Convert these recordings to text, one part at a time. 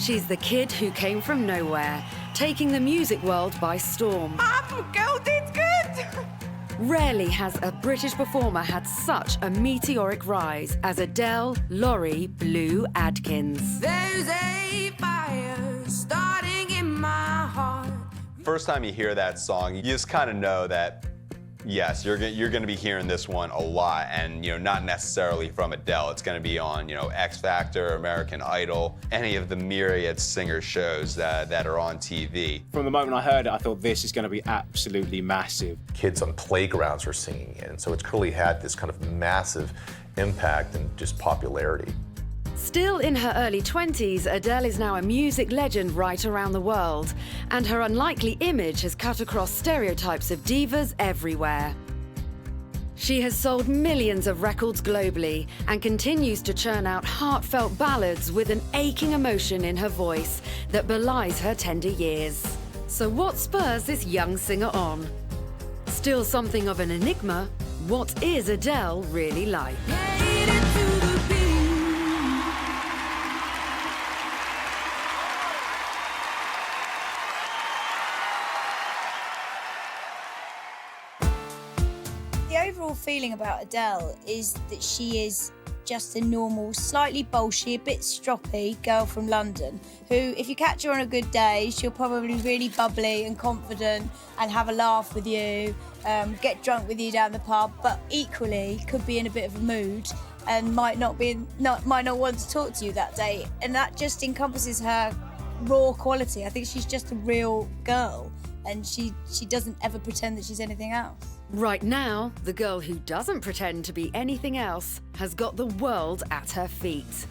She's the kid who came from nowhere, taking the music world by storm. Girl did good! Rarely has a British performer had such a meteoric rise as Adele Laurie Blue Adkins. There's a fire starting in my heart. First time you hear that song, you just kind of know that, yes, you're going to be hearing this one a lot, and not necessarily from Adele. It's going to be on X Factor, American Idol, any of the myriad singer shows that are on TV. From the moment I heard it, I thought this is going to be absolutely massive. Kids on playgrounds were singing it, and so it's clearly had this kind of massive impact and just popularity. Still in her early 20s, Adele is now a music legend right around the world, and her unlikely image has cut across stereotypes of divas everywhere. She has sold millions of records globally and continues to churn out heartfelt ballads with an aching emotion in her voice that belies her tender years. So what spurs this young singer on? Still something of an enigma, what is Adele really like? The overall feeling about Adele is that she is just a normal, slightly bolshy, a bit stroppy girl from London who, if you catch her on a good day, she'll probably be really bubbly and confident and have a laugh with you, get drunk with you down the pub, but equally could be in a bit of a mood and might not want to talk to you that day. And that just encompasses her raw quality. I think she's just a real girl, and she doesn't ever pretend that she's anything else. Right now, the girl who doesn't pretend to be anything else has got the world at her feet.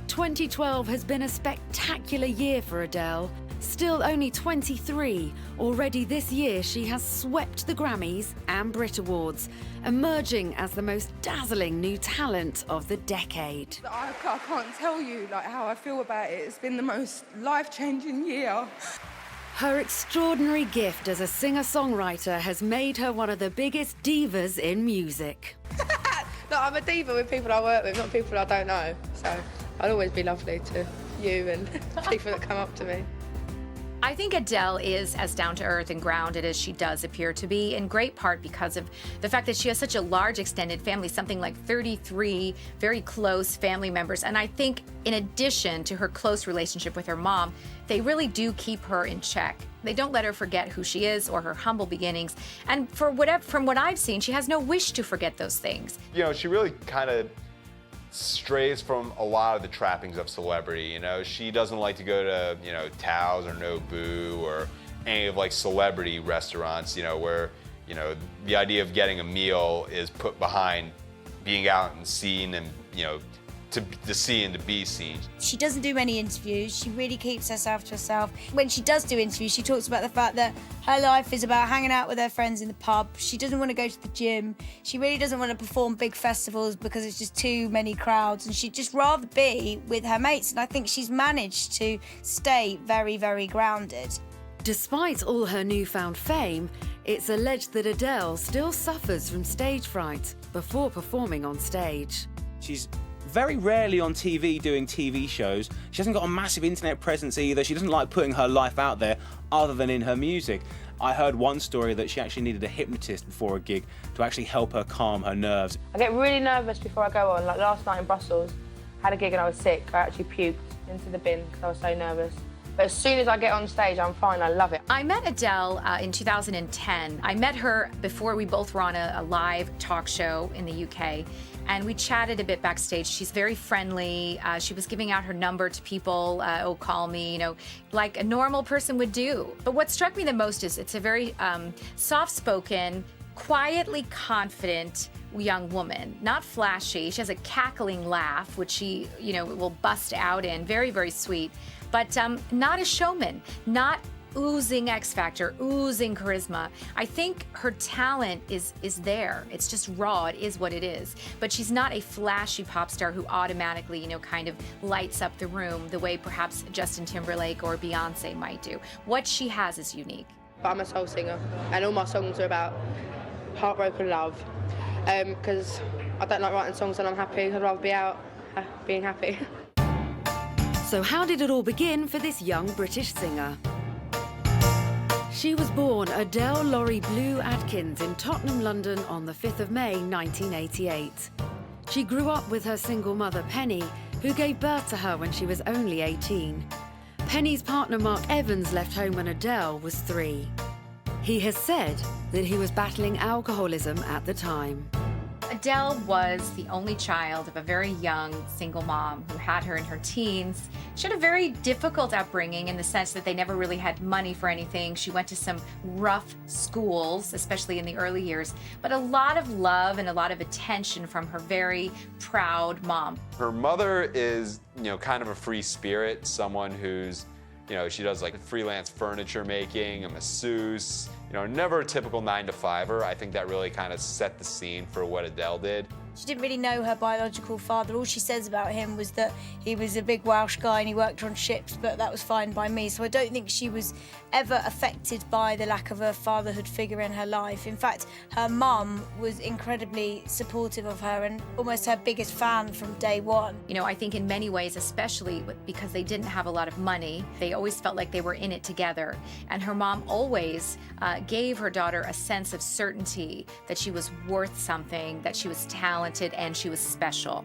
2012 has been a spectacular year for Adele. Still only 23, already this year she has swept the Grammys and Brit Awards, emerging as the most dazzling new talent of the decade. I can't tell you how I feel about it. It's been the most life-changing year. Her extraordinary gift as a singer-songwriter has made her one of the biggest divas in music. No, I'm a diva with people I work with, not people I don't know. So I'll always be lovely to you and people that come up to me. I think Adele is as down-to-earth and grounded as she does appear to be, in great part because of the fact that she has such a large extended family, something like 33 very close family members. And I think in addition to her close relationship with her mom, they really do keep her in check. They don't let her forget who she is or her humble beginnings. And from what I've seen, she has no wish to forget those things. She really kind of strays from a lot of the trappings of celebrity. She doesn't like to go to Tao's or Nobu or any of celebrity restaurants, where the idea of getting a meal is put behind being out and seen and to see and to be seen. She doesn't do many interviews. She really keeps herself to herself. When she does do interviews, she talks about the fact that her life is about hanging out with her friends in the pub. She doesn't want to go to the gym. She really doesn't want to perform big festivals because it's just too many crowds, and she'd just rather be with her mates. And I think she's managed to stay very, very grounded. Despite all her newfound fame, it's alleged that Adele still suffers from stage fright before performing on stage. She's very rarely on TV doing TV shows. She hasn't got a massive internet presence either. She doesn't like putting her life out there other than in her music. I heard one story that she actually needed a hypnotist before a gig to actually help her calm her nerves. I get really nervous before I go on. Like last night in Brussels, I had a gig and I was sick. I actually puked into the bin because I was so nervous. But as soon as I get on stage, I'm fine. I love it. I met Adele in 2010. I met her before we both were on a live talk show in the UK. And we chatted a bit backstage. She's very friendly. She was giving out her number to people, oh, call me, like a normal person would do. But what struck me the most is it's a very soft-spoken, quietly confident young woman, not flashy. She has a cackling laugh, which she, will bust out in, very, very sweet, but not a showman, not oozing X Factor, oozing charisma. I think her talent is there. It's just raw. It is what it is. But she's not a flashy pop star who automatically, kind of lights up the room the way perhaps Justin Timberlake or Beyonce might do. What she has is unique. But I'm a soul singer, and all my songs are about heartbroken love. Because I don't like writing songs when I'm happy. I'd rather be out being happy. So how did it all begin for this young British singer? She was born Adele Laurie Blue Atkins in Tottenham, London on the 5th of May 1988. She grew up with her single mother Penny, who gave birth to her when she was only 18. Penny's partner Mark Evans left home when Adele was 3. He has said that he was battling alcoholism at the time. Adele was the only child of a very young single mom who had her in her teens. She had a very difficult upbringing in the sense that they never really had money for anything. She went to some rough schools, especially in the early years, but a lot of love and a lot of attention from her very proud mom. Her mother is, kind of a free spirit, someone who's, she does like freelance furniture making, a masseuse, never a typical 9-to-5er. I think that really kind of set the scene for what Adele did. She didn't really know her biological father. All she says about him was that he was a big Welsh guy and he worked on ships, but that was fine by me. So I don't think she was ever affected by the lack of a fatherhood figure in her life. In fact, her mum was incredibly supportive of her and almost her biggest fan from day one. I think in many ways, especially because they didn't have a lot of money, they always felt like they were in it together. And her mom always gave her daughter a sense of certainty that she was worth something, that she was talented, and she was special.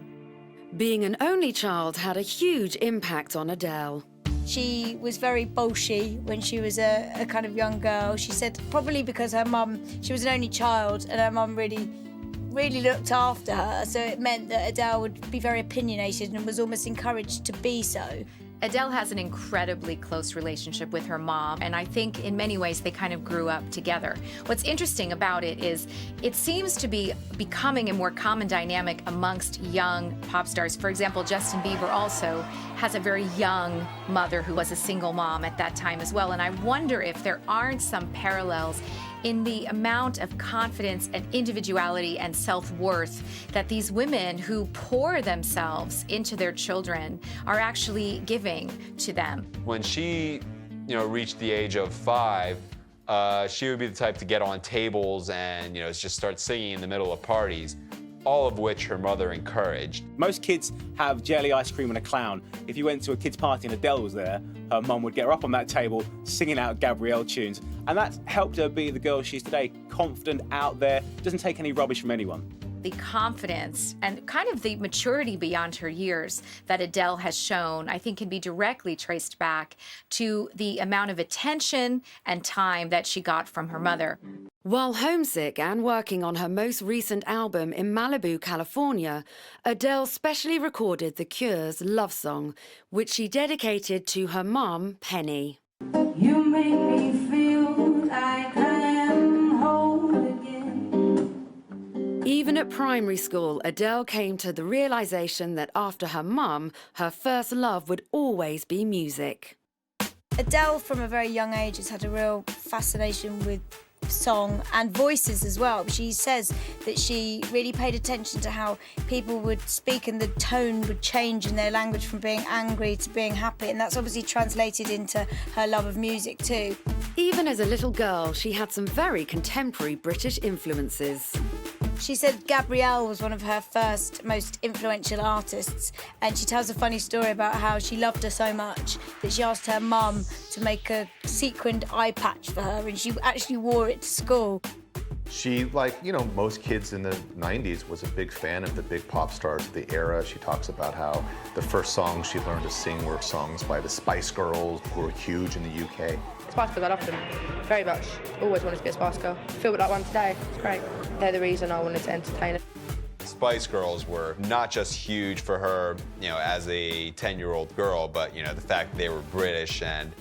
Being an only child had a huge impact on Adele. She was very bolshy when she was a kind of young girl. She said probably because her mum, she was an only child and her mum really looked after her, so it meant that Adele would be very opinionated and was almost encouraged to be so. Adele has an incredibly close relationship with her mom, and I think in many ways they kind of grew up together. What's interesting about it is it seems to be becoming a more common dynamic amongst young pop stars. For example, Justin Bieber also has a very young mother who was a single mom at that time as well, and I wonder if there aren't some parallels in the amount of confidence and individuality and self-worth that these women who pour themselves into their children are actually giving to them. When she, reached the age of 5, she would be the type to get on tables and, just start singing in the middle of parties, all of which her mother encouraged. Most kids have jelly ice cream and a clown. If you went to a kid's party and Adele was there, her mum would get her up on that table singing out Gabrielle tunes. And that's helped her be the girl she is today, confident, out there, doesn't take any rubbish from anyone. The confidence and kind of the maturity beyond her years that Adele has shown, I think can be directly traced back to the amount of attention and time that she got from her mother. While homesick and working on her most recent album in Malibu, California, Adele specially recorded The Cure's Love Song, which she dedicated to her mom, Penny. You make me feel like I am whole again. Even at primary school, Adele came to the realization that after her mum, her first love would always be music. Adele, from a very young age, has had a real fascination with song and voices as well. She says that she really paid attention to how people would speak and the tone would change in their language from being angry to being happy, and that's obviously translated into her love of music too. Even as a little girl, she had some very contemporary British influences. She said Gabrielle was one of her first, most influential artists, and she tells a funny story about how she loved her so much that she asked her mum to make a sequined eye patch for her, and she actually wore it to school. She, like, most kids in the 90s, was a big fan of the big pop stars of the era. She talks about how the first songs she learned to sing were songs by the Spice Girls, who were huge in the UK. Spice Girls, I love them very much. Always wanted to be a Spice Girl. I feel like one today. It's great. They're the reason I wanted to entertain it. Spice Girls were not just huge for her, as a 10-year-old girl, but, the fact that they were British and,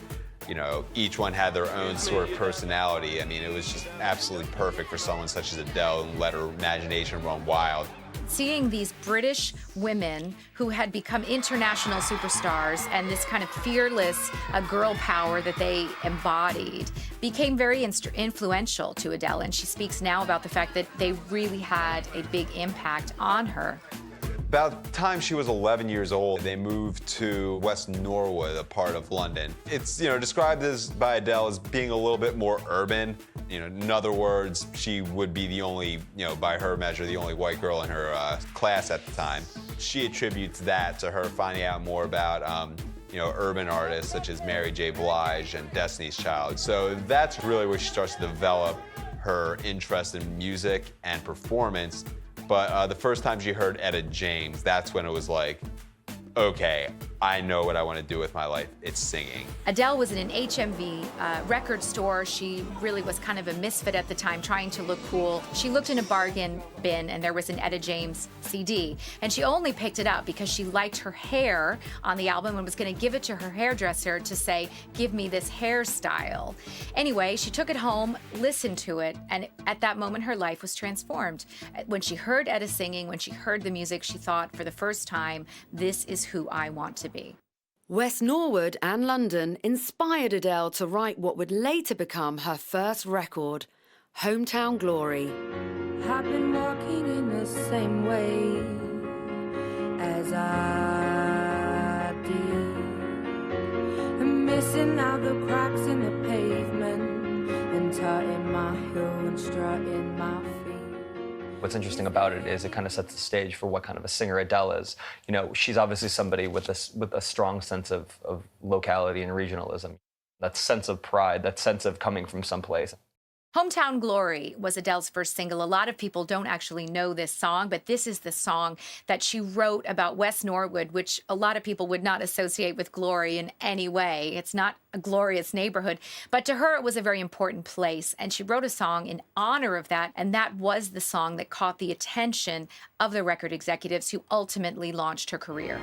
each one had their own sort of personality. I mean, it was just absolutely perfect for someone such as Adele and let her imagination run wild. Seeing these British women who had become international superstars and this kind of fearless girl power that they embodied became very influential to Adele, and she speaks now about the fact that they really had a big impact on her. About the time she was 11 years old, they moved to West Norwood, a part of London. It's, described by Adele as being a little bit more urban. In other words, she would be the only, by her measure, the only white girl in her class at the time. She attributes that to her finding out more about, urban artists such as Mary J. Blige and Destiny's Child. So that's really where she starts to develop her interest in music and performance. But the first time she heard Etta James, that's when it was like, okay, I know what I want to do with my life. It's singing. Adele was in an HMV record store. She really was kind of a misfit at the time, trying to look cool. She looked in a bargain bin and there was an Etta James CD. And she only picked it up because she liked her hair on the album and was going to give it to her hairdresser to say, give me this hairstyle. Anyway, she took it home, listened to it, and at that moment her life was transformed. When she heard Etta singing, when she heard the music, she thought for the first time, this is who I want to be. West Norwood and London inspired Adele to write what would later become her first record, Hometown Glory. I've been walking in the same way as I did. I'm missing out the cracks in the pavement and tutting my heel and strutting my feet. What's interesting about it is it kind of sets the stage for what kind of a singer Adele is. She's obviously somebody with a strong sense of locality and regionalism. That sense of pride, that sense of coming from someplace. Hometown Glory was Adele's first single. A lot of people don't actually know this song, but this is the song that she wrote about West Norwood, which a lot of people would not associate with glory in any way. It's not a glorious neighborhood, but to her it was a very important place, and she wrote a song in honor of that, and that was the song that caught the attention of the record executives who ultimately launched her career.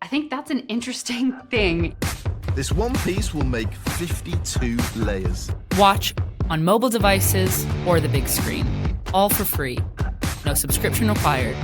I think that's an interesting thing. This one piece will make 52 layers. Watch on mobile devices or the big screen. All for free. No subscription required.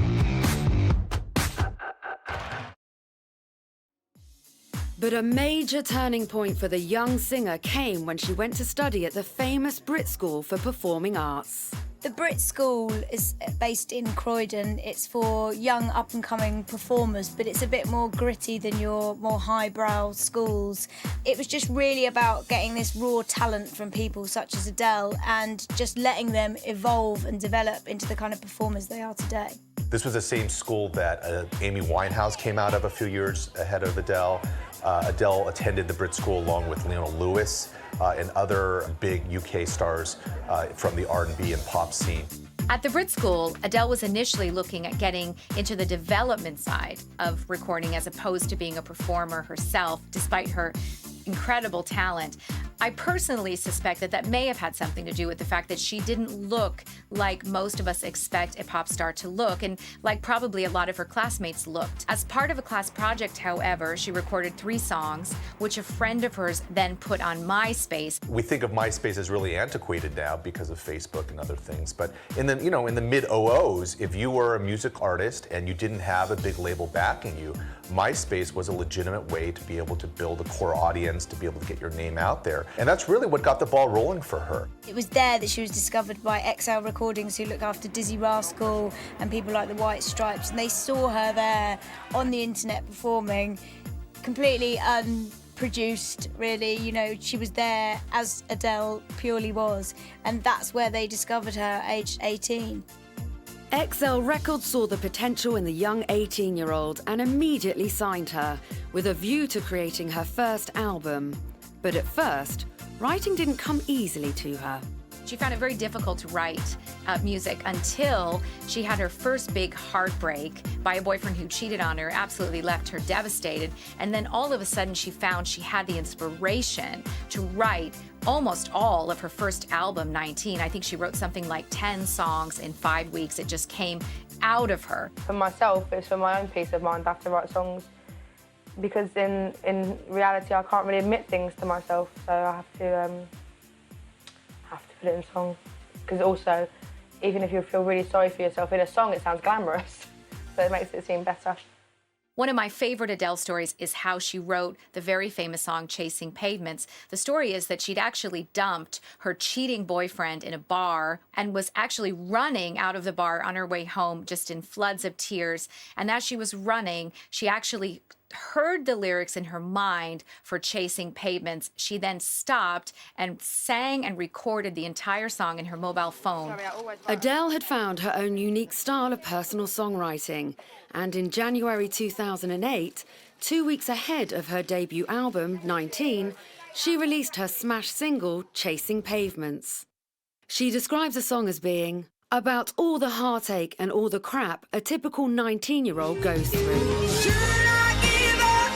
But a major turning point for the young singer came when she went to study at the famous Brit School for Performing Arts. The Brit School is based in Croydon. It's for young up-and-coming performers, but it's a bit more gritty than your more highbrow schools. It was just really about getting this raw talent from people such as Adele and just letting them evolve and develop into the kind of performers they are today. This was the same school that Amy Winehouse came out of a few years ahead of Adele. Adele attended the Brit School along with Lionel Lewis and other big UK stars from the R&B and pop scene. At the Brit School, Adele was initially looking at getting into the development side of recording as opposed to being a performer herself, despite her incredible talent. I personally suspect that that may have had something to do with the fact that she didn't look like most of us expect a pop star to look, and like probably a lot of her classmates looked. As part of a class project, however, she recorded 3 songs, which a friend of hers then put on MySpace. We think of MySpace as really antiquated now because of Facebook and other things, but in the in the mid-00s, if you were a music artist and you didn't have a big label backing you, MySpace was a legitimate way to be able to build a core audience, to be able to get your name out there. And that's really what got the ball rolling for her. It was there that she was discovered by XL Recordings, who look after Dizzy Rascal and people like the White Stripes, and they saw her there on the internet performing, completely unproduced, really. She was there as Adele purely was, and that's where they discovered her, aged 18. XL Records saw the potential in the young 18-year-old and immediately signed her, with a view to creating her first album. But at first, writing didn't come easily to her. She found it very difficult to write music until she had her first big heartbreak by a boyfriend who cheated on her, absolutely left her devastated. And then all of a sudden she found she had the inspiration to write almost all of her first album, 19. I think she wrote something like 10 songs in 5 weeks. It just came out of her. For myself, it's for my own peace of mind. I have to write songs because in reality I can't really admit things to myself, so I have to put it in song. Because also, even if you feel really sorry for yourself, in a song it sounds glamorous, so it makes it seem better. One of my favorite Adele stories is how she wrote the very famous song Chasing Pavements. The story is that she'd actually dumped her cheating boyfriend in a bar and was actually running out of the bar on her way home just in floods of tears. And as she was running, she actually heard the lyrics in her mind for Chasing Pavements, she then stopped and sang and recorded the entire song in her mobile phone. Adele had found her own unique style of personal songwriting, and in January 2008, 2 weeks ahead of her debut album, 19, she released her smash single, Chasing Pavements. She describes the song as being about all the heartache and all the crap a typical 19-year-old goes through. Should I give up,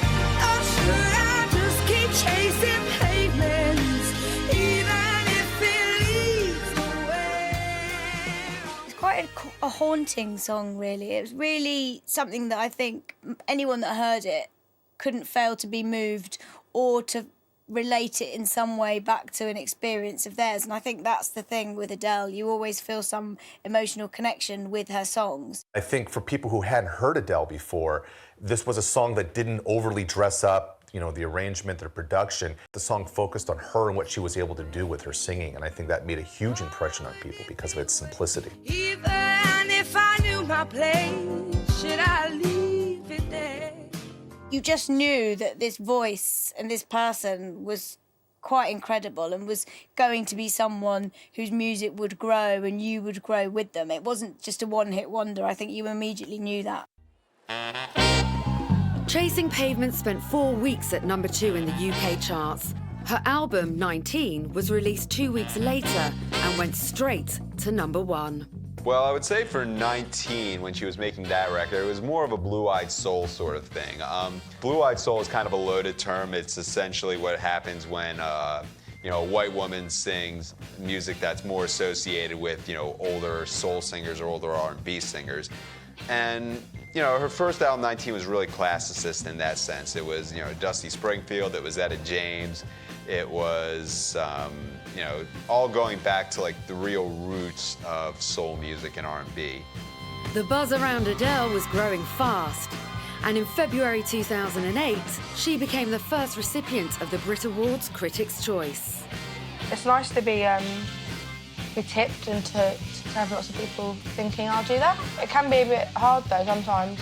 or should I just keep chasing pavements, even if it leads nowhere? It's quite a haunting song, really. It was really something that I think anyone that heard it couldn't fail to be moved or to relate it in some way back to an experience of theirs. And I think that's the thing with Adele. You always feel some emotional connection with her songs. I think for people who hadn't heard Adele before, this was a song that didn't overly dress up, you know, the arrangement, the production. The song focused on her and what she was able to do with her singing, and I think that made a huge impression on people because of its simplicity. Even if I knew my place, should I leave it there? You just knew that this voice and this person was quite incredible and was going to be someone whose music would grow and you would grow with them. It wasn't just a one-hit wonder. I think you immediately knew that. Chasing Pavements spent 4 weeks at #2 in the UK charts. Her album, 19, was released 2 weeks later and went straight to #1. Well, I would say for 19, when she was making that record, it was more of a blue-eyed soul sort of thing. Blue-eyed soul is kind of a loaded term. It's essentially what happens when, you know, a white woman sings music that's more associated with, you know, older soul singers or older R&B singers. And, you know, her first album, 19, was really classicist in that sense. It was, you know, Dusty Springfield, it was Etta James, it was, you know, all going back to like the real roots of soul music and R&B. The buzz around Adele was growing fast, and in February 2008, she became the first recipient of the Brit Awards Critics' Choice. It's nice to be tipped and to have lots of people thinking I'll do that. It can be a bit hard though sometimes,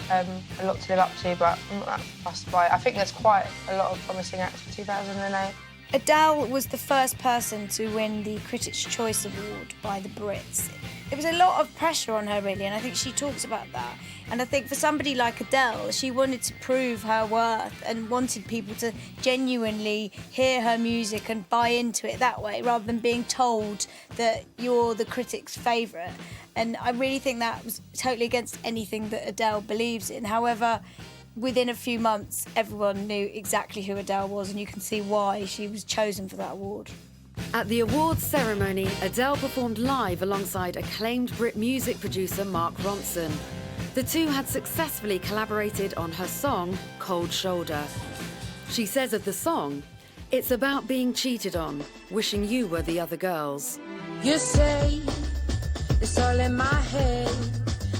a lot to live up to, but I'm not that fussed by it. I think there's quite a lot of promising acts for 2008. Adele was the first person to win the Critics' Choice Award by the Brits. There was a lot of pressure on her, really, and I think she talks about that. And I think for somebody like Adele, she wanted to prove her worth and wanted people to genuinely hear her music and buy into it that way, rather than being told that you're the critics' favourite. And I really think that was totally against anything that Adele believes in. However, within a few months, everyone knew exactly who Adele was, and you can see why she was chosen for that award. At the awards ceremony, Adele performed live alongside acclaimed Brit music producer Mark Ronson. The two had successfully collaborated on her song, Cold Shoulder. She says of the song, "It's about being cheated on, wishing you were the other girls." You say it's all in my head,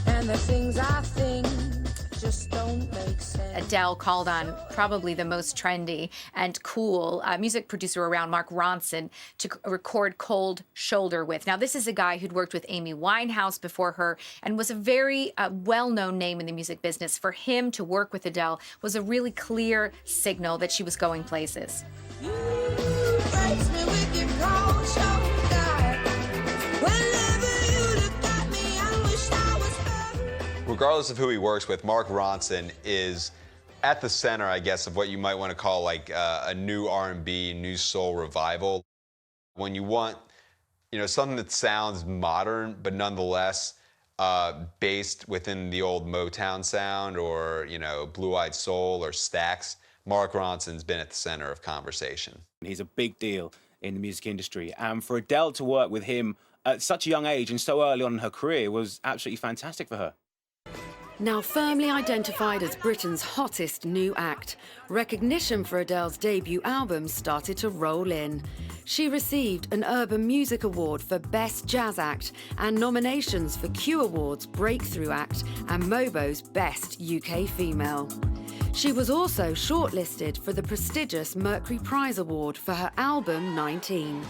and the things I think just don't make sense. Adele called on probably the most trendy and cool music producer around, Mark Ronson, to record Cold Shoulder with. Now, this is a guy who'd worked with Amy Winehouse before her and was a very well-known name in the music business. For him to work with Adele was a really clear signal that she was going places. You breaks me with your cold shoulder. Whenever you look at me, I wish I was her. Regardless of who he works with, Mark Ronson is at the center, I guess, of what you might want to call like a new R&B, new soul revival. When you want, you know, something that sounds modern, but nonetheless based within the old Motown sound or, you know, Blue-Eyed Soul or Stax, Mark Ronson's been at the center of conversation. He's a big deal in the music industry, and for Adele to work with him at such a young age and so early on in her career was absolutely fantastic for her. Now firmly identified as Britain's hottest new act, recognition for Adele's debut album started to roll in. She received an Urban Music Award for Best Jazz Act and nominations for Q Awards Breakthrough Act and Mobo's Best UK Female. She was also shortlisted for the prestigious Mercury Prize Award for her album 19.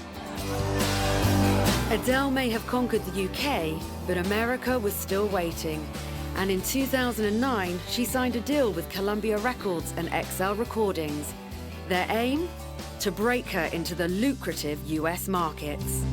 Adele may have conquered the UK, but America was still waiting. And in 2009, she signed a deal with Columbia Records and XL Recordings. Their aim? To break her into the lucrative US markets.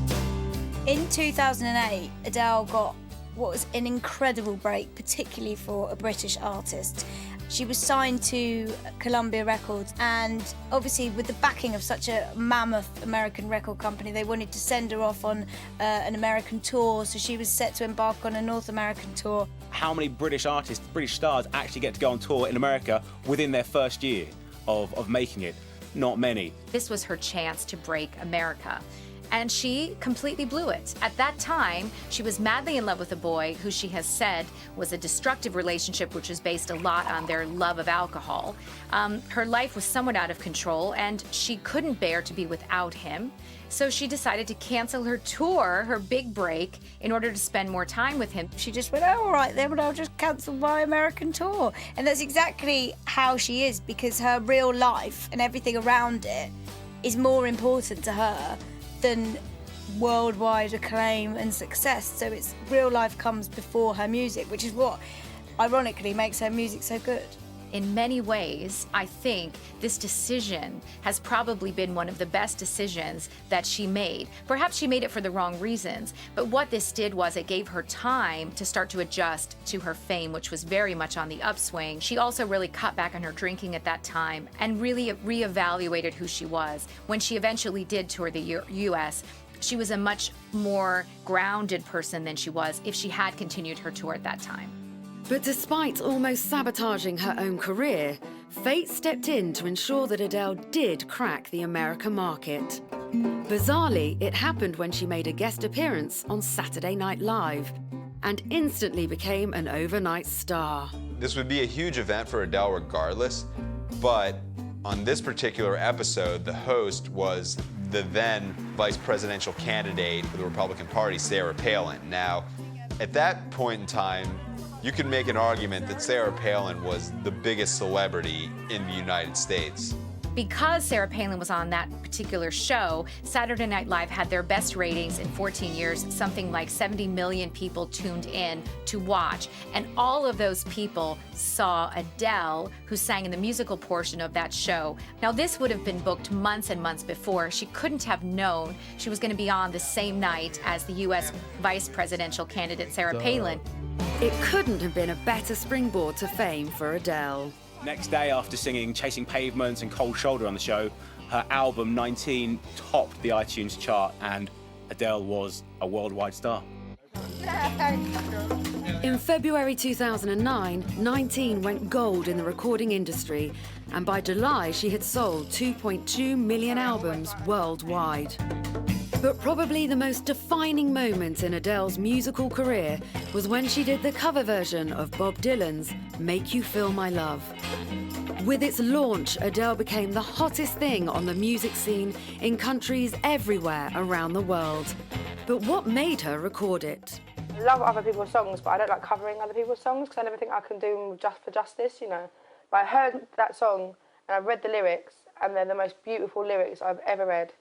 In 2008, Adele got what was an incredible break, particularly for a British artist. She was signed to Columbia Records, and obviously with the backing of such a mammoth American record company, they wanted to send her off on an American tour, so she was set to embark on a North American tour. How many British artists, British stars, actually get to go on tour in America within their first year of making it? Not many. This was her chance to break America. And she completely blew it. At that time, she was madly in love with a boy who she has said was a destructive relationship, which was based a lot on their love of alcohol. Her life was somewhat out of control, and she couldn't bear to be without him. So she decided to cancel her tour, her big break, in order to spend more time with him. She just went, oh, all right then, but I'll just cancel my American tour. And that's exactly how she is, because her real life and everything around it is more important to her than worldwide acclaim and success. So it's real life comes before her music, which is what ironically makes her music so good. In many ways, I think this decision has probably been one of the best decisions that she made. Perhaps she made it for the wrong reasons, but what this did was it gave her time to start to adjust to her fame, which was very much on the upswing. She also really cut back on her drinking at that time and really reevaluated who she was. When she eventually did tour the US, she was a much more grounded person than she was if she had continued her tour at that time. But despite almost sabotaging her own career, fate stepped in to ensure that Adele did crack the American market. Bizarrely, it happened when she made a guest appearance on Saturday Night Live and instantly became an overnight star. This would be a huge event for Adele regardless, but on this particular episode, the host was the then vice presidential candidate for the Republican Party, Sarah Palin. Now, at that point in time, you could make an argument that Sarah Palin was the biggest celebrity in the United States. Because Sarah Palin was on that particular show, Saturday Night Live had their best ratings in 14 years. Something like 70 million people tuned in to watch. And all of those people saw Adele, who sang in the musical portion of that show. Now, this would have been booked months and months before. She couldn't have known she was going to be on the same night as the U.S. vice presidential candidate, Sarah Palin. It couldn't have been a better springboard to fame for Adele. Next day, after singing Chasing Pavements and Cold Shoulder on the show, her album 19 topped the iTunes chart, and Adele was a worldwide star. In February 2009, 19 went gold in the recording industry, and by July she had sold 2.2 million albums worldwide. But probably the most defining moment in Adele's musical career was when she did the cover version of Bob Dylan's Make You Feel My Love. With its launch, Adele became the hottest thing on the music scene in countries everywhere around the world. But what made her record it? I love other people's songs, but I don't like covering other people's songs because I never think I can do them just for justice, you know. But I heard that song and I read the lyrics, and they're the most beautiful lyrics I've ever read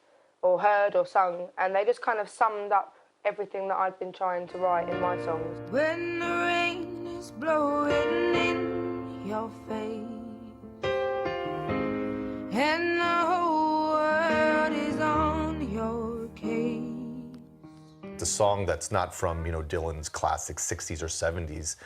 or heard or sung, and they just kind of summed up everything that I'd been trying to write in my songs. When the rain is blowing in your face and the whole world is on your case. It's a song that's not from, Dylan's classic 60s or 70s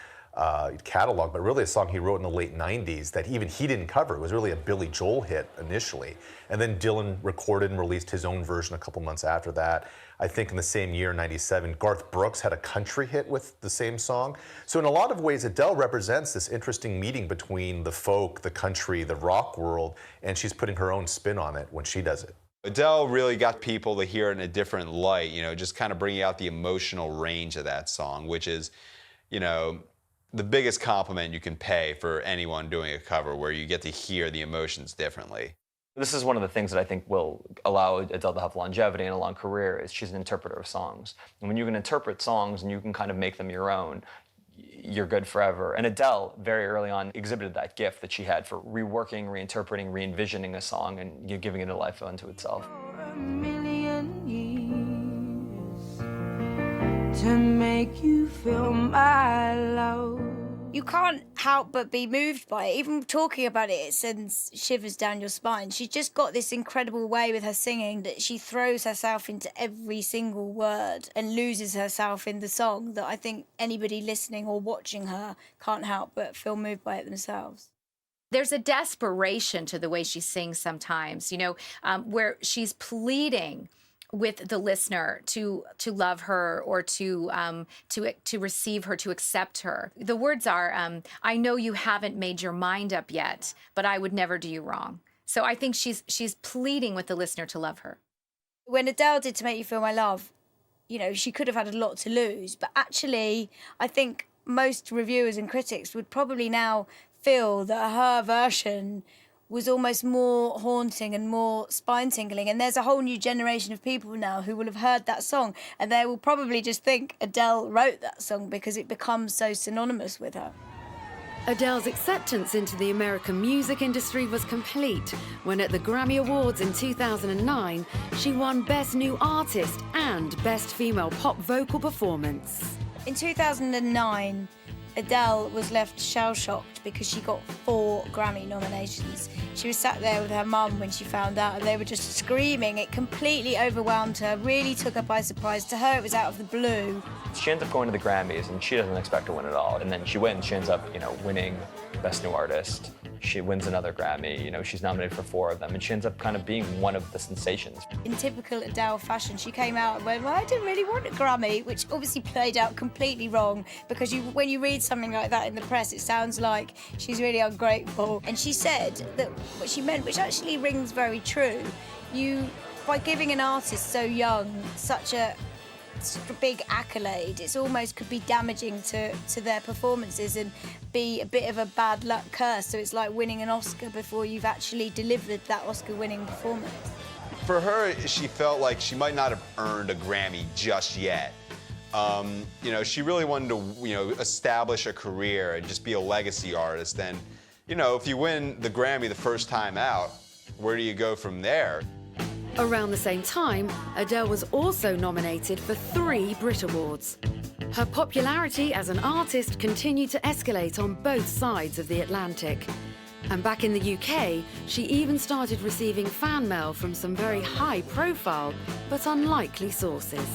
catalog, but really a song he wrote in the late 90s that even he didn't cover. It was really a Billy Joel hit initially. And then Dylan recorded and released his own version a couple months after that. I think in the same year, 97, Garth Brooks had a country hit with the same song. So in a lot of ways, Adele represents this interesting meeting between the folk, the country, the rock world, and she's putting her own spin on it when she does it. Adele really got people to hear it in a different light, just kind of bringing out the emotional range of that song, which is, the biggest compliment you can pay for anyone doing a cover, where you get to hear the emotions differently. This is one of the things that I think will allow Adele to have longevity and a long career, is she's an interpreter of songs. And when you can interpret songs and you can kind of make them your own, you're good forever. And Adele, very early on, exhibited that gift that she had for reworking, reinterpreting, re-envisioning a song and giving it a life unto itself. A million years to make you feel my love. You can't help but be moved by it. Even talking about it, it sends shivers down your spine. She's just got this incredible way with her singing that she throws herself into every single word and loses herself in the song that I think anybody listening or watching her can't help but feel moved by it themselves. There's a desperation to the way she sings sometimes, where she's pleading with the listener to love her or to receive her, to accept her. The words are, I know you haven't made your mind up yet, but I would never do you wrong. So I think she's pleading with the listener to love her. When Adele did To Make You Feel My Love, she could have had a lot to lose, but actually I think most reviewers and critics would probably now feel that her version was almost more haunting and more spine-tingling. And there's a whole new generation of people now who will have heard that song and they will probably just think Adele wrote that song because it becomes so synonymous with her. Adele's acceptance into the American music industry was complete when at the Grammy Awards in 2009, she won Best New Artist and Best Female Pop Vocal Performance. In 2009, Adele was left shell-shocked because she got 4 Grammy nominations. She was sat there with her mum when she found out and they were just screaming. It completely overwhelmed her, really took her by surprise. To her, it was out of the blue. She ends up going to the Grammys and she doesn't expect to win at all. And then she wins. She ends up, winning Best New Artist. She wins another Grammy. She's nominated for 4 of them. And she ends up kind of being one of the sensations. In typical Adele fashion, she came out and went, well, I didn't really want a Grammy, which obviously played out completely wrong because when you read something like that in the press, it sounds like she's really ungrateful. And she said that what she meant, which actually rings very true, by giving an artist so young such a big accolade, it's almost could be damaging to their performances and be a bit of a bad luck curse. So it's like winning an Oscar before you've actually delivered that Oscar-winning performance. For her, she felt like she might not have earned a Grammy just yet. She really wanted to, establish a career and just be a legacy artist. And, if you win the Grammy the first time out, where do you go from there? Around the same time, Adele was also nominated for 3 Brit Awards. Her popularity as an artist continued to escalate on both sides of the Atlantic. And back in the UK, she even started receiving fan mail from some very high-profile but unlikely sources.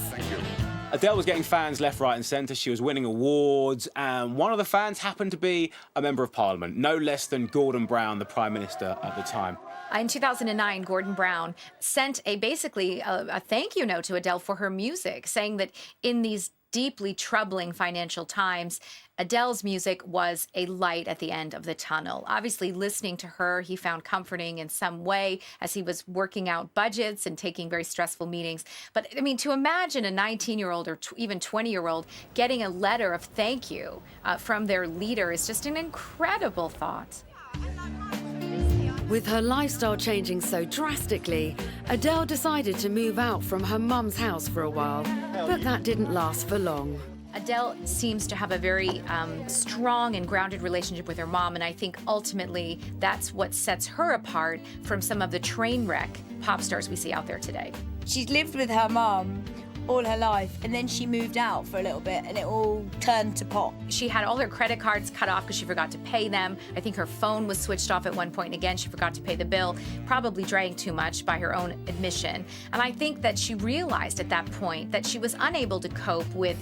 Adele was getting fans left, right and centre. She was winning awards, and one of the fans happened to be a Member of Parliament, no less than Gordon Brown, the Prime Minister at the time. In 2009, Gordon Brown sent basically a thank you note to Adele for her music, saying that in these deeply troubling financial times, Adele's music was a light at the end of the tunnel. Obviously, listening to her, he found comforting in some way as he was working out budgets and taking very stressful meetings. But, to imagine a 19-year-old or even 20-year-old getting a letter of thank you from their leader is just an incredible thought. With her lifestyle changing so drastically, Adele decided to move out from her mum's house for a while, but that didn't last for long. Adele seems to have a very strong and grounded relationship with her mom, and I think ultimately that's what sets her apart from some of the train wreck pop stars we see out there today. She's lived with her mum all her life, and then she moved out for a little bit and it all turned to pop. She had all her credit cards cut off because she forgot to pay them. I think her phone was switched off at one point, and again, she forgot to pay the bill, probably drank too much by her own admission. And I think that she realized at that point that she was unable to cope with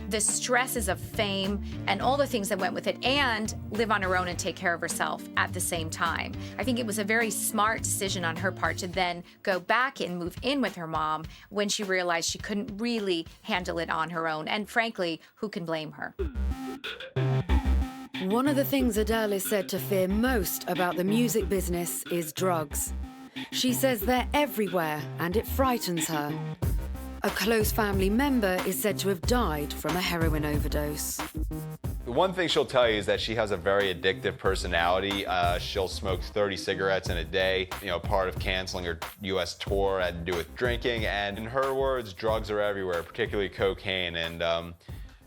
the stresses of fame and all the things that went with it, and live on her own and take care of herself at the same time. I think it was a very smart decision on her part to then go back and move in with her mom when she realized she couldn't really handle it on her own. And frankly, who can blame her? One of the things Adele is said to fear most about the music business is drugs. She says they're everywhere and it frightens her. A close family member is said to have died from a heroin overdose. The one thing she'll tell you is that she has a very addictive personality. She'll smoke 30 cigarettes in a day. Part of canceling her U.S. tour had to do with drinking. And in her words, drugs are everywhere, particularly cocaine. And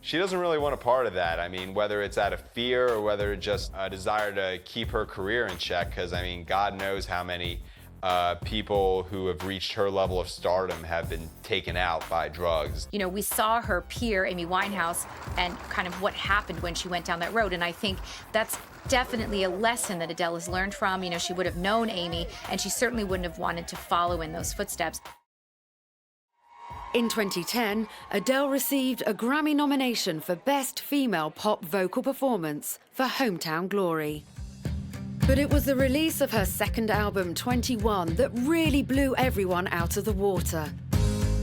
she doesn't really want a part of that. Whether it's out of fear or whether it's just a desire to keep her career in check, because, God knows how many people who have reached her level of stardom have been taken out by drugs. You know, we saw her peer, Amy Winehouse, and kind of what happened when she went down that road. And I think that's definitely a lesson that Adele has learned from. You know, she would have known Amy, and she certainly wouldn't have wanted to follow in those footsteps. In 2010, Adele received a Grammy nomination for Best Female Pop Vocal Performance for Hometown Glory. But it was the release of her second album, 21, that really blew everyone out of the water.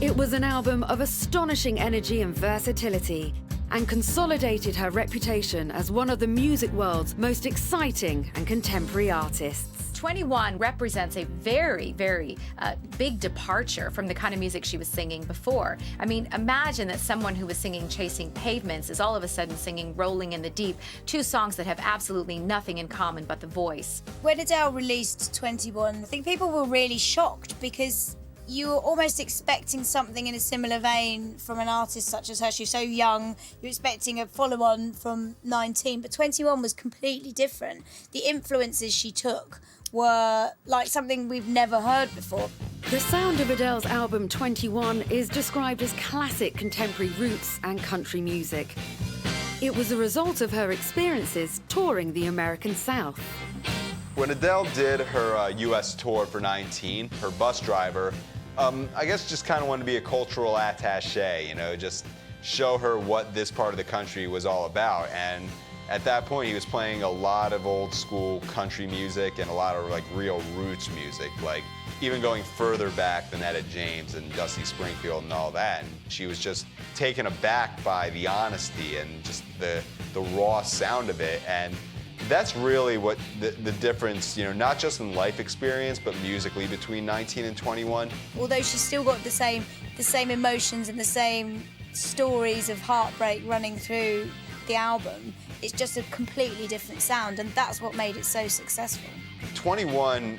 It was an album of astonishing energy and versatility, and consolidated her reputation as one of the music world's most exciting and contemporary artists. 21 represents a very, very big departure from the kind of music she was singing before. I mean, imagine that someone who was singing Chasing Pavements is all of a sudden singing Rolling in the Deep, two songs that have absolutely nothing in common but the voice. When Adele released 21, I think people were really shocked because you were almost expecting something in a similar vein from an artist such as her. She's so young, you're expecting a follow-on from 19, but 21 was completely different. The influences she took were like something we've never heard before. The sound of Adele's album 21 is described as classic contemporary roots and country music. It was a result of her experiences touring the American South. When Adele did her US tour for 19, her bus driver, I guess just kind of wanted to be a cultural attaché, you know, just show her what this part of the country was all about. And at that point, he was playing a lot of old school country music and a lot of like real roots music, like even going further back than Etta James and Dusty Springfield and all that. And she was just taken aback by the honesty and just the raw sound of it. And that's really what the difference, you know, not just in life experience, but musically between 19 and 21. Although she's still got the same emotions and the same stories of heartbreak running through the album, it's just a completely different sound, and that's what made it so successful. 21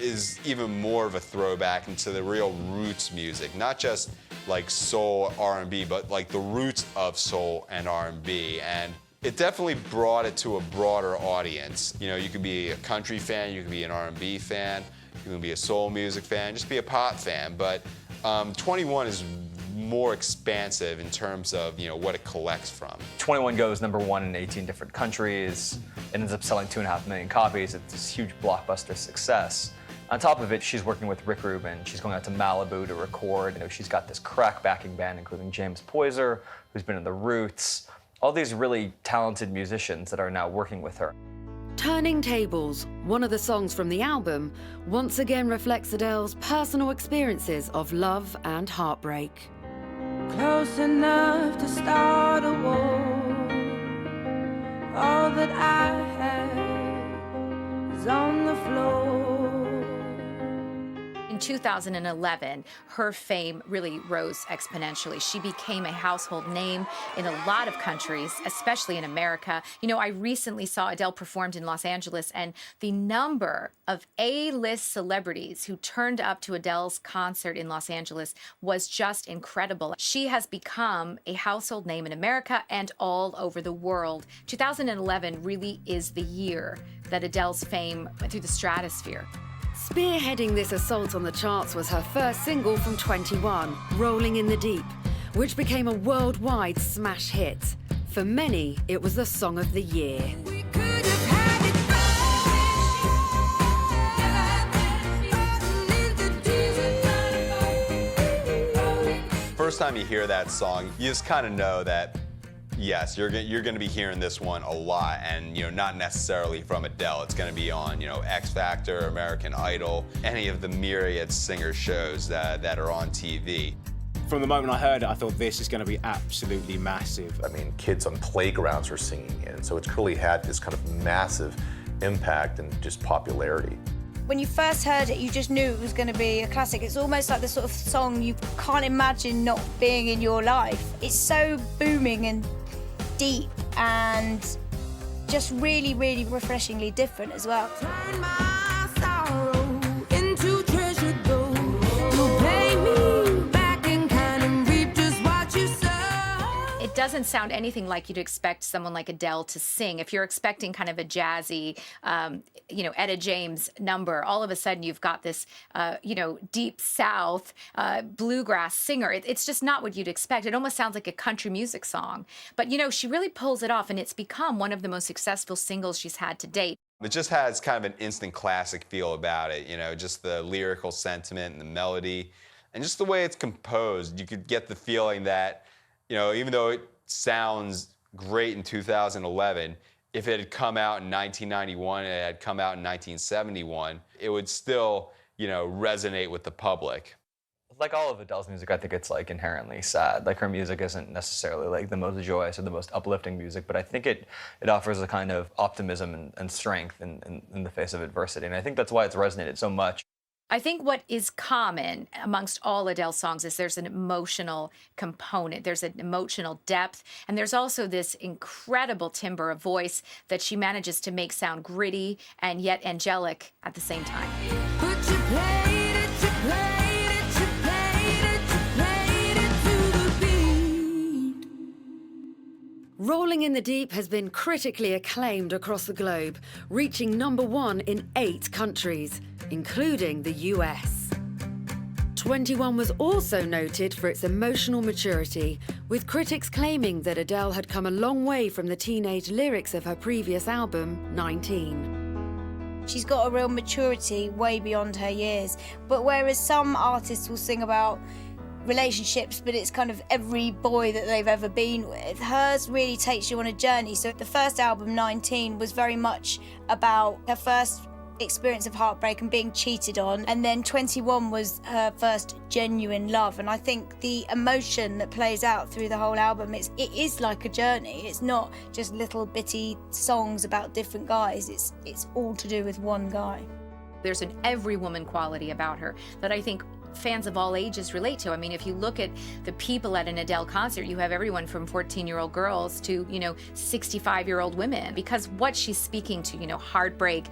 is even more of a throwback into the real roots music, not just like soul R&B, but like the roots of soul and R&B. And it definitely brought it to a broader audience. You know, you could be a country fan, you could be an R&B fan, you can be a soul music fan, just be a pop fan. But 21 is more expansive in terms of, you know, what it collects from. 21 goes #1 in 18 different countries. It ends up selling 2.5 million copies. It's this huge blockbuster success. On top of it, she's working with Rick Rubin. She's going out to Malibu to record. You know, she's got this crack backing band, including James Poyser, who's been in The Roots. All these really talented musicians that are now working with her. Turning Tables, one of the songs from the album, once again reflects Adele's personal experiences of love and heartbreak. Close enough to start a war. All that I have is on the floor. In 2011, her fame really rose exponentially. She became a household name in a lot of countries, especially in America. You know, I recently saw Adele performed in Los Angeles, and the number of A-list celebrities who turned up to Adele's concert in Los Angeles was just incredible. She has become a household name in America and all over the world. 2011 really is the year that Adele's fame went through the stratosphere. Spearheading this assault on the charts was her first single from 21, Rolling in the Deep, which became a worldwide smash hit. For many, it was the song of the year. First time you hear that song, you just kind of know that, yes, you're going to be hearing this one a lot, and, you know, not necessarily from Adele. It's going to be on, you know, X Factor, American Idol, any of the myriad singer shows that are on TV. From the moment I heard it, I thought this is going to be absolutely massive. I mean, kids on playgrounds are singing it, and so it's clearly had this kind of massive impact and just popularity. When you first heard it, you just knew it was going to be a classic. It's almost like the sort of song you can't imagine not being in your life. It's so booming and deep and just really, really refreshingly different as well. Turn my sorrow into treasure gold. You pay me back in kind and reap just what you sow. It doesn't doesn't sound anything like you'd expect someone like Adele to sing. If you're expecting kind of a jazzy, Etta James number, all of a sudden you've got this, deep South bluegrass singer. It's just not what you'd expect. It almost sounds like a country music song. But, she really pulls it off, and it's become one of the most successful singles she's had to date. It just has kind of an instant classic feel about it, just the lyrical sentiment and the melody, and just the way it's composed. You could get the feeling that, even though it sounds great in 2011, if it had come out in 1991 and it had come out in 1971, it would still, resonate with the public. Like all of Adele's music, I think it's like inherently sad. Like her music isn't necessarily like the most joyous or the most uplifting music, but I think it offers a kind of optimism and strength in the face of adversity. And I think that's why it's resonated so much. I think what is common amongst all Adele songs is there's an emotional component, there's an emotional depth, and there's also this incredible timbre of voice that she manages to make sound gritty and yet angelic at the same time. But you played it, you played it, you played it, you played it to the beat. Rolling in the Deep has been critically acclaimed across the globe, reaching #1 in 8 countries, including the US. 21 was also noted for its emotional maturity, with critics claiming that Adele had come a long way from the teenage lyrics of her previous album, 19. She's got a real maturity way beyond her years. But whereas some artists will sing about relationships, but it's kind of every boy that they've ever been with, hers really takes you on a journey. So the first album, 19, was very much about her first experience of heartbreak and being cheated on, and then 21 was her first genuine love. And I think the emotion that plays out through the whole album, it is like a journey. It's not just little bitty songs about different guys. It's all to do with one guy. There's an every woman quality about her that I think fans of all ages relate to. I mean, if you look at the people at an Adele concert, you have everyone from 14-year-old girls to, 65-year-old women, because what she's speaking to, heartbreak,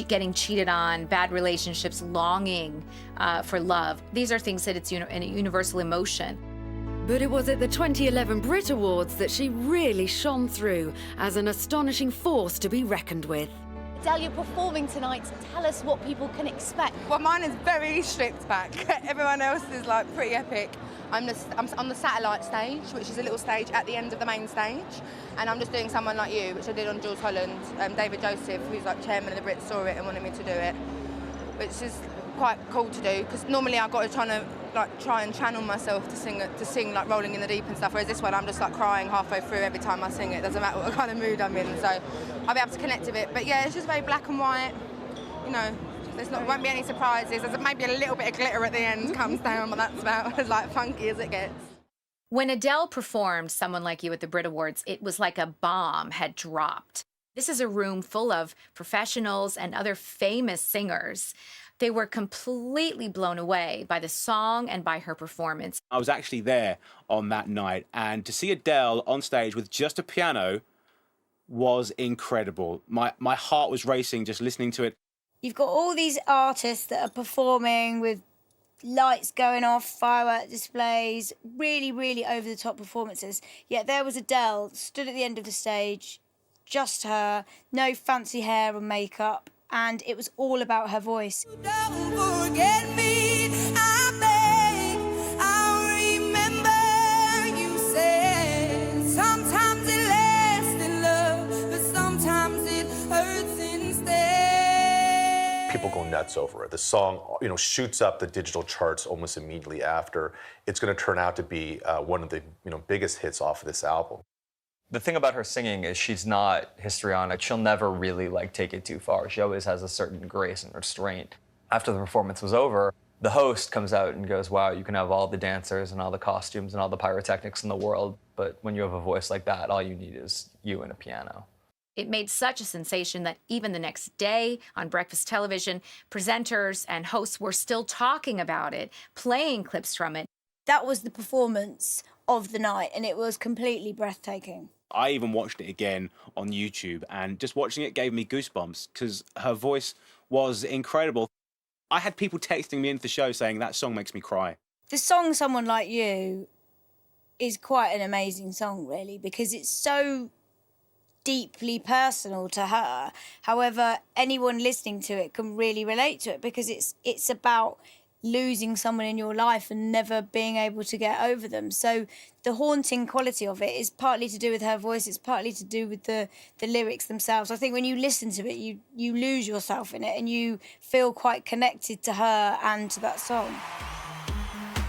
getting cheated on, bad relationships, longing for love. These are things that it's a universal emotion. But it was at the 2011 Brit Awards that she really shone through as an astonishing force to be reckoned with. Adele, you're performing tonight. Tell us what people can expect. Well, mine is very stripped back. Everyone else is pretty epic. I'm on the satellite stage, which is a little stage at the end of the main stage, and I'm just doing Someone Like You, which I did on Jules Holland. David Joseph, who's chairman of the Brits, saw it and wanted me to do it, which is quite cool to do, because normally I've got to try and channel myself to sing Rolling in the Deep and stuff, whereas this one I'm just crying halfway through every time I sing it. Doesn't matter what kind of mood I'm in, so I'll be able to connect with it. But yeah, it's just very black and white, won't be any surprises. There's maybe a little bit of glitter at the end comes down, but that's about as funky as it gets. When Adele performed Someone Like You at the Brit Awards, it was like a bomb had dropped. This is a room full of professionals and other famous singers. They were completely blown away by the song and by her performance. I was actually there on that night, and to see Adele on stage with just a piano was incredible. My heart was racing just listening to it. You've got all these artists that are performing with lights going off, firework displays, really, really over-the-top performances. Yet there was Adele, stood at the end of the stage, just her, no fancy hair or makeup, and it was all about her voice. Don't forget me, I beg. I remember you said sometimes it lasts in love, but sometimes it hurts instead. People go nuts over it. The song, shoots up the digital charts almost immediately after. It's going to turn out to be one of the biggest hits off of this album. The thing about her singing is she's not histrionic. She'll never really take it too far. She always has a certain grace and restraint. After the performance was over, the host comes out and goes, wow, you can have all the dancers and all the costumes and all the pyrotechnics in the world, but when you have a voice like that, all you need is you and a piano. It made such a sensation that even the next day on breakfast television, presenters and hosts were still talking about it, playing clips from it. That was the performance of the night, and it was completely breathtaking. I even watched it again on YouTube, and just watching it gave me goosebumps because her voice was incredible. I had people texting me into the show saying that song makes me cry. The song Someone Like You is quite an amazing song, really, because it's so deeply personal to her. However, anyone listening to it can really relate to it because it's about losing someone in your life and never being able to get over them. So the haunting quality of it is partly to do with her voice, it's partly to do with the lyrics themselves. I think when you listen to it, you lose yourself in it and you feel quite connected to her and to that song.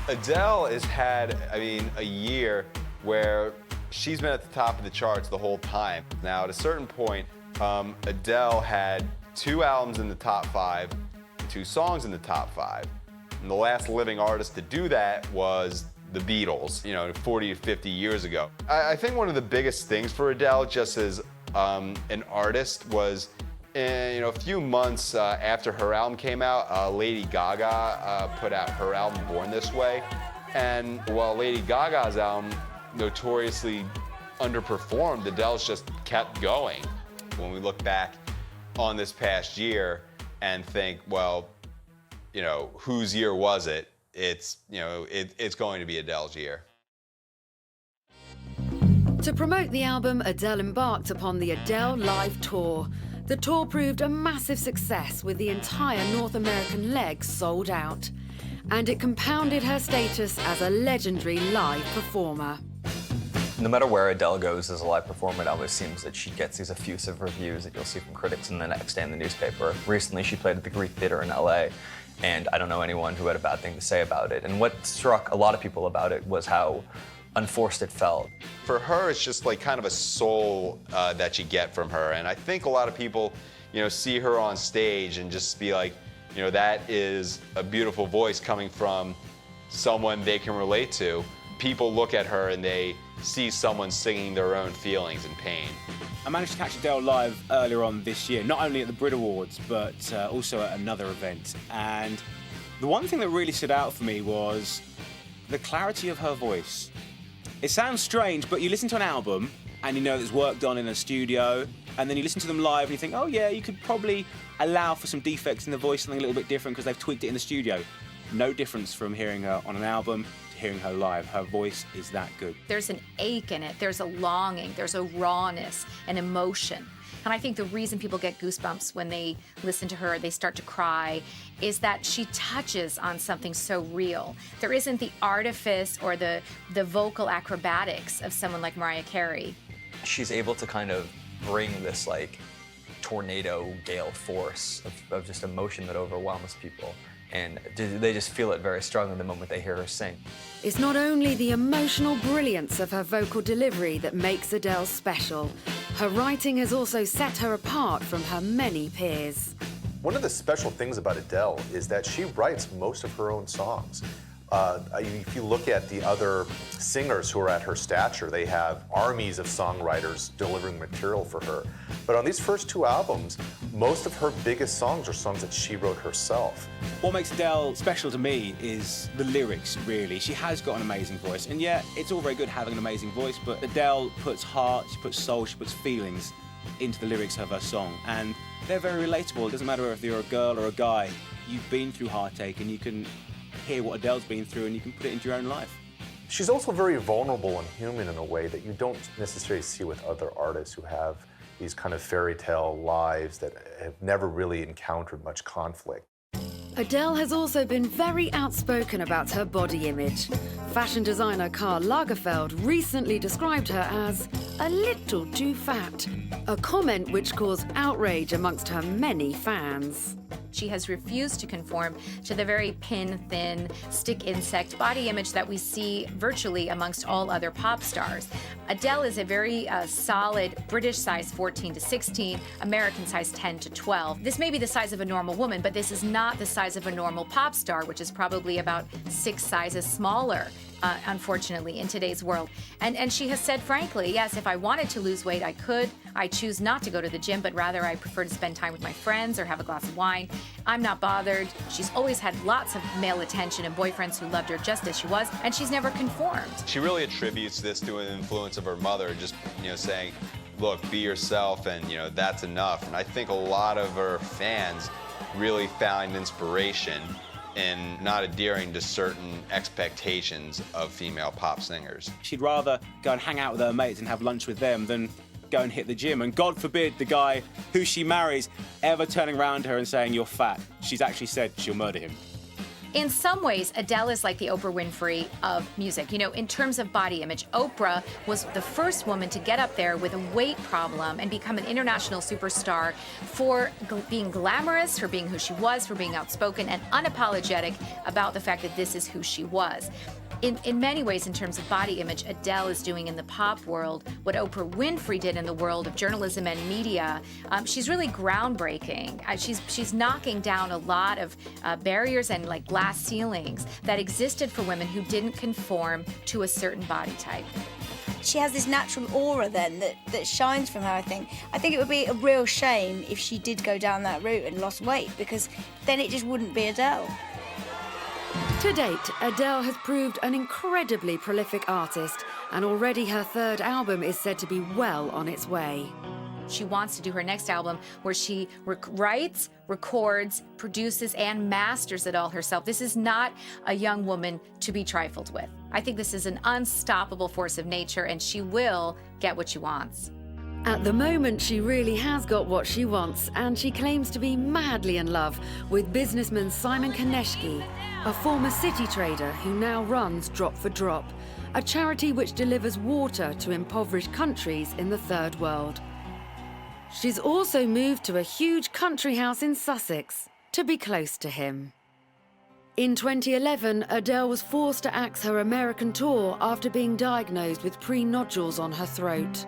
Adele has had, a year where she's been at the top of the charts the whole time. Now, at a certain point, Adele had 2 albums in the top 5, 2 songs in the top 5. And the last living artist to do that was the Beatles, 40 to 50 years ago. I think one of the biggest things for Adele, just as an artist, was a few months after her album came out, Lady Gaga put out her album Born This Way. And while Lady Gaga's album notoriously underperformed, Adele's just kept going. When we look back on this past year and think, well, whose year was it? It's going to be Adele's year. To promote the album, Adele embarked upon the Adele Live Tour. The tour proved a massive success with the entire North American leg sold out. And it compounded her status as a legendary live performer. No matter where Adele goes as a live performer, it always seems that she gets these effusive reviews that you'll see from critics and the next day in the newspaper. Recently, she played at the Greek Theater in LA, and I don't know anyone who had a bad thing to say about it. And what struck a lot of people about it was how unforced it felt. For her, it's just like kind of a soul that you get from her. And I think a lot of people, see her on stage and just be like, that is a beautiful voice coming from someone they can relate to. People look at her and they see someone singing their own feelings and pain. I managed to catch Adele live earlier on this year, not only at the Brit Awards, but also at another event. And the one thing that really stood out for me was the clarity of her voice. It sounds strange, but you listen to an album and you know it's work done in a studio, and then you listen to them live and you think, oh yeah, you could probably allow for some defects in the voice, something a little bit different because they've tweaked it in the studio. No difference from hearing her on an album to hearing her live. Her voice is that good. There's an ache in it, there's a longing, there's a rawness, an emotion. And I think the reason people get goosebumps when they listen to her, they start to cry, is that she touches on something so real. There isn't the artifice or the vocal acrobatics of someone like Mariah Carey. She's able to kind of bring this tornado gale force of just emotion that overwhelms people. And they just feel it very strongly the moment they hear her sing. It's not only the emotional brilliance of her vocal delivery that makes Adele special. Her writing has also set her apart from her many peers. One of the special things about Adele is that she writes most of her own songs. If you look at the other singers who are at her stature, they have armies of songwriters delivering material for her. But on these first 2 albums, most of her biggest songs are songs that she wrote herself. What makes Adele special to me is the lyrics, really. She has got an amazing voice, and yeah, it's all very good having an amazing voice, but Adele puts heart, she puts soul, she puts feelings into the lyrics of her song, and they're very relatable. It doesn't matter if you're a girl or a guy, you've been through heartache and you can hear what Adele's been through and you can put it into your own life. She's also very vulnerable and human in a way that you don't necessarily see with other artists who have these kind of fairy tale lives that have never really encountered much conflict. Adele has also been very outspoken about her body image. Fashion designer Karl Lagerfeld recently described her as a little too fat, a comment which caused outrage amongst her many fans. She has refused to conform to the very pin-thin, stick insect body image that we see virtually amongst all other pop stars. Adele is a very solid British size 14 to 16, American size 10 to 12. This may be the size of a normal woman, but this is not the size of a normal pop star, which is probably about 6 sizes smaller. Unfortunately, in today's world. And she has said, frankly, yes, if I wanted to lose weight, I could. I choose not to go to the gym, but rather I prefer to spend time with my friends or have a glass of wine. I'm not bothered. She's always had lots of male attention and boyfriends who loved her just as she was, and she's never conformed. She really attributes this to an influence of her mother, just, saying, look, be yourself, and, that's enough. And I think a lot of her fans really found inspiration in not adhering to certain expectations of female pop singers. She'd rather go and hang out with her mates and have lunch with them than go and hit the gym. And God forbid the guy who she marries ever turning around to her and saying, "You're fat." She's actually said she'll murder him. In some ways, Adele is like the Oprah Winfrey of music. You know, in terms of body image, Oprah was the first woman to get up there with a weight problem and become an international superstar for being glamorous, for being who she was, for being outspoken and unapologetic about the fact that this is who she was. In many ways, in terms of body image, Adele is doing in the pop world what Oprah Winfrey did in the world of journalism and media. She's really groundbreaking. She's knocking down a lot of barriers and like glass ceilings that existed for women who didn't conform to a certain body type. She has this natural aura then that shines from her, I think. I think it would be a real shame if she did go down that route and lost weight, because then it just wouldn't be Adele. To date, Adele has proved an incredibly prolific artist, and already her third album is said to be well on its way. She wants to do her next album where she writes, records, produces, and masters it all herself. This is not a young woman to be trifled with. I think this is an unstoppable force of nature, and she will get what she wants. At the moment, she really has got what she wants, and she claims to be madly in love with businessman Simon Konecki, a former city trader who now runs Drop for Drop, a charity which delivers water to impoverished countries in the third world. She's also moved to a huge country house in Sussex to be close to him. In 2011, Adele was forced to axe her American tour after being diagnosed with pre-nodules on her throat,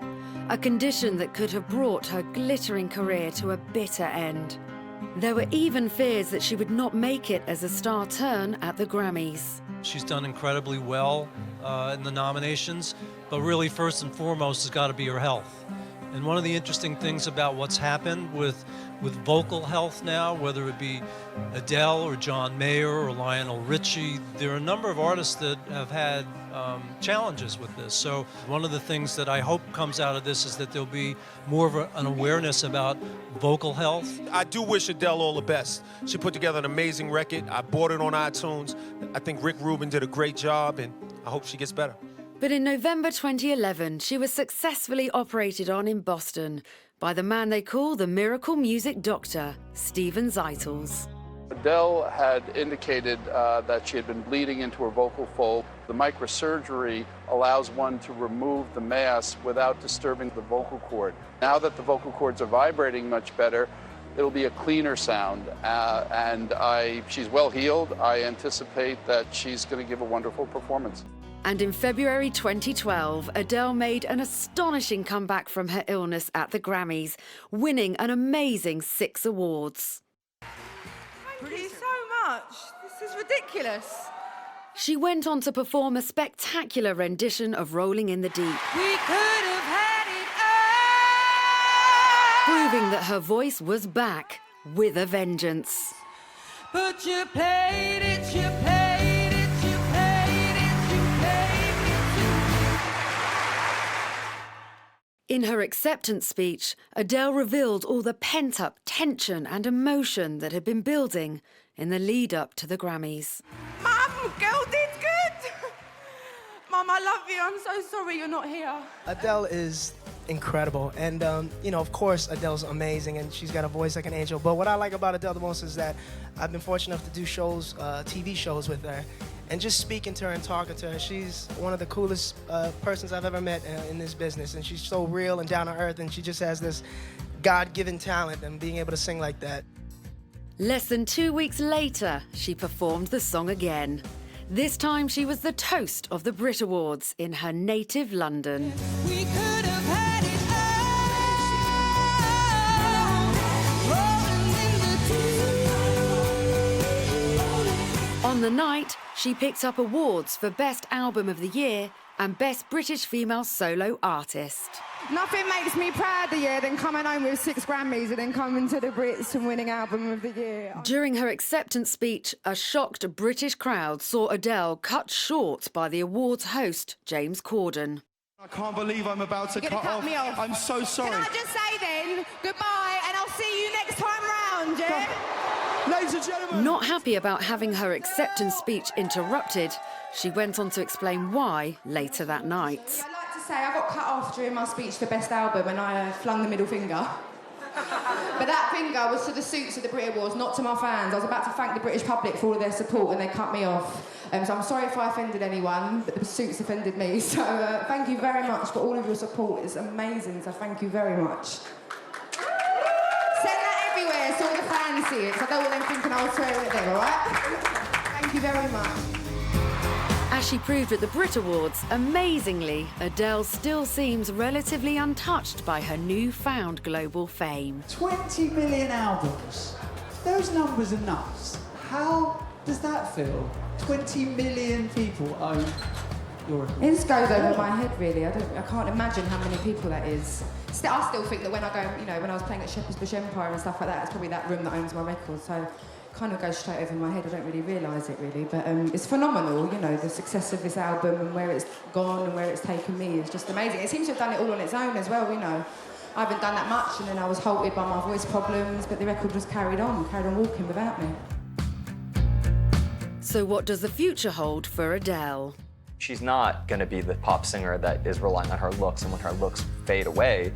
a condition that could have brought her glittering career to a bitter end. There were even fears that she would not make it as a star turn at the Grammys. She's done incredibly well in the nominations, but really first and foremost has got to be her health. And one of the interesting things about what's happened with vocal health now, whether it be Adele or John Mayer or Lionel Richie, there are a number of artists that have had challenges with this. So one of the things that I hope comes out of this is that there'll be more of an awareness about vocal health. I do wish Adele all the best. She put together an amazing record. I bought it on iTunes. I think Rick Rubin did a great job, and I hope she gets better. But in November 2011, she was successfully operated on in Boston by the man they call the miracle music doctor, Steven Zeitels. Adele had indicated that she had been bleeding into her vocal fold. The microsurgery allows one to remove the mass without disturbing the vocal cord. Now that the vocal cords are vibrating much better, it'll be a cleaner sound. She's well healed. I anticipate that she's going to give a wonderful performance. And in February 2012, Adele made an astonishing comeback from her illness at the Grammys, winning an amazing 6 awards. Thank you so much. This is ridiculous. She went on to perform a spectacular rendition of Rolling in the Deep, We could have had it all. proving that her voice was back with a vengeance. But you played it, you played it. In her acceptance speech, Adele revealed all the pent-up tension and emotion that had been building in the lead-up to the Grammys. Mum, girl did good. Mum, I love you. I'm so sorry you're not here. Adele is incredible, and of course Adele's amazing, and she's got a voice like an angel. But what I like about Adele the most is that I've been fortunate enough to do shows, TV shows with her, and just speaking to her and talking to her. She's one of the coolest persons I've ever met in this business, and she's so real and down to earth, and she just has this God-given talent and being able to sing like that. Less than 2 weeks later, she performed the song again. This time she was the toast of the Brit Awards in her native London. We could have had it all. On the night, she picked up awards for Best Album of the Year and Best British Female Solo Artist. Nothing makes me prouder, than coming home with 6 Grammys and then coming to the Brits and winning Album of the Year. During her acceptance speech, a shocked British crowd saw Adele cut short by the awards host, James Corden. I can't believe I'm about to cut me off. I'm so sorry. Can I just say then, goodbye, and I'll see you next time round, yeah? Ladies ladies and gentlemen. Not happy about having her acceptance speech interrupted, she went on to explain why later that night. I'd like to say I got cut off during my speech for Best Album and I flung the middle finger. But that finger was to the suits of the Brit Awards, not to my fans. I was about to thank the British public for all of their support and they cut me off. So I'm sorry if I offended anyone, but the suits offended me. So thank you very much for all of your support. It's amazing, so thank you very much. Send that everywhere so all the fans see it, so I don't want them thinking I was swearing at them, all right? Thank you very much. As she proved at the Brit Awards, amazingly, Adele still seems relatively untouched by her newfound global fame. 20 million albums. Those numbers are nuts. How does that feel? 20 million people own your record. It just goes over my head, really. I can't imagine how many people that is. I still think that when I go, when I was playing at Shepherd's Bush Empire and stuff like that, it's probably that room that owns my record. So it kind of goes straight over my head. I don't really realise it, really. But it's phenomenal, the success of this album and where it's gone and where it's taken me is just amazing. It seems to have done it all on its own as well, I haven't done that much, and then I was halted by my voice problems, but the record just carried on walking without me. So what does the future hold for Adele? She's not going to be the pop singer that is relying on her looks, and when her looks fade away,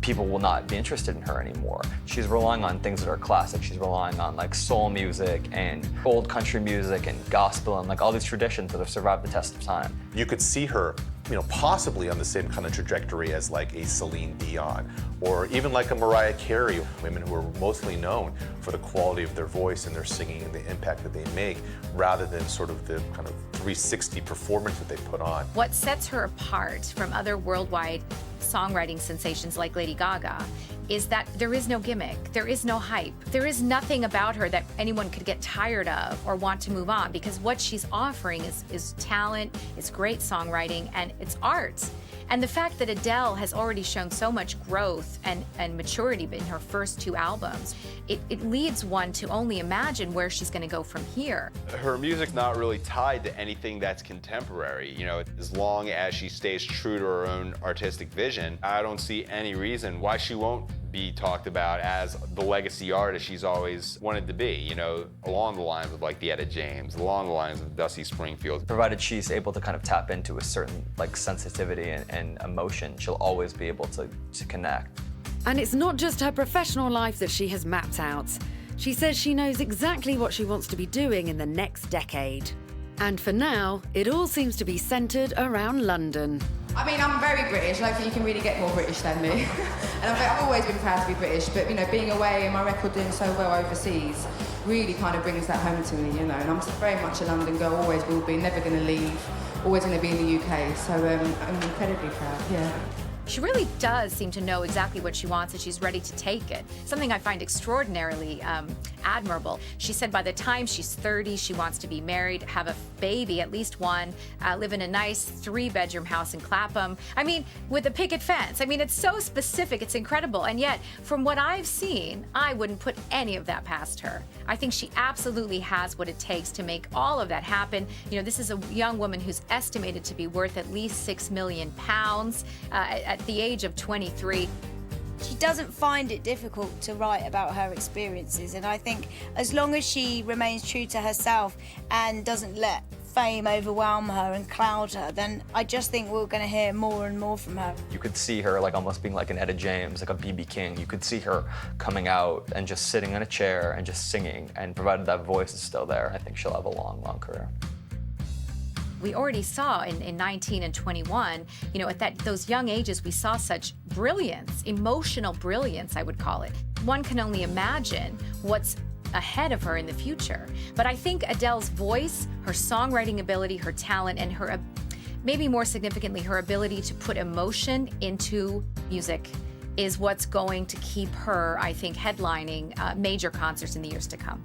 people will not be interested in her anymore. She's relying on things that are classic. She's relying on like soul music and old country music and gospel and like all these traditions that have survived the test of time. You could see her, possibly on the same kind of trajectory as like a Celine Dion, or even like a Mariah Carey, women who are mostly known for the quality of their voice and their singing and the impact that they make, rather than sort of the kind of 360 performance that they put on. What sets her apart from other worldwide songwriting sensations like Lady Gaga is that there is no gimmick, there is no hype, there is nothing about her that anyone could get tired of or want to move on, because what she's offering is talent, it's great songwriting, and it's art. And the fact that Adele has already shown so much growth and maturity in her first 2 albums, it leads one to only imagine where she's going to go from here. Her music's not really tied to anything that's contemporary. As long as she stays true to her own artistic vision, I don't see any reason why she won't be talked about as the legacy artist she's always wanted to be, along the lines of like the Etta James, along the lines of Dusty Springfield. Provided she's able to kind of tap into a certain like sensitivity and emotion, she'll always be able to connect. And it's not just her professional life that she has mapped out. She says she knows exactly what she wants to be doing in the next decade. And for now, it all seems to be centred around London. I mean, I'm very British. I don't think you can really get more British than me. And I've always been proud to be British, but being away and my record doing so well overseas really kind of brings that home to me, and I'm very much a London girl, always will be, never going to leave, always going to be in the UK, so I'm incredibly proud, yeah. She really does seem to know exactly what she wants, and she's ready to take it. Something I find extraordinarily admirable. She said by the time she's 30, she wants to be married, have a baby, at least one, live in a nice 3-bedroom house in Clapham. I mean, with a picket fence. I mean, it's so specific, it's incredible. And yet, from what I've seen, I wouldn't put any of that past her. I think she absolutely has what it takes to make all of that happen. This is a young woman who's estimated to be worth at least £6 million at the age of 23. She doesn't find it difficult to write about her experiences, and I think as long as she remains true to herself and doesn't let fame overwhelm her and cloud her, then I just think we're going to hear more and more from her. You could see her like almost being like an Etta James, like a B.B. King. You could see her coming out and just sitting in a chair and just singing, and provided that voice is still there, I think she'll have a long, long career. We already saw in 19 and 21, at those young ages, we saw such brilliance, emotional brilliance, I would call it. One can only imagine what's ahead of her in the future. But I think Adele's voice, her songwriting ability, her talent, and her, maybe more significantly, her ability to put emotion into music is what's going to keep her, I think, headlining major concerts in the years to come.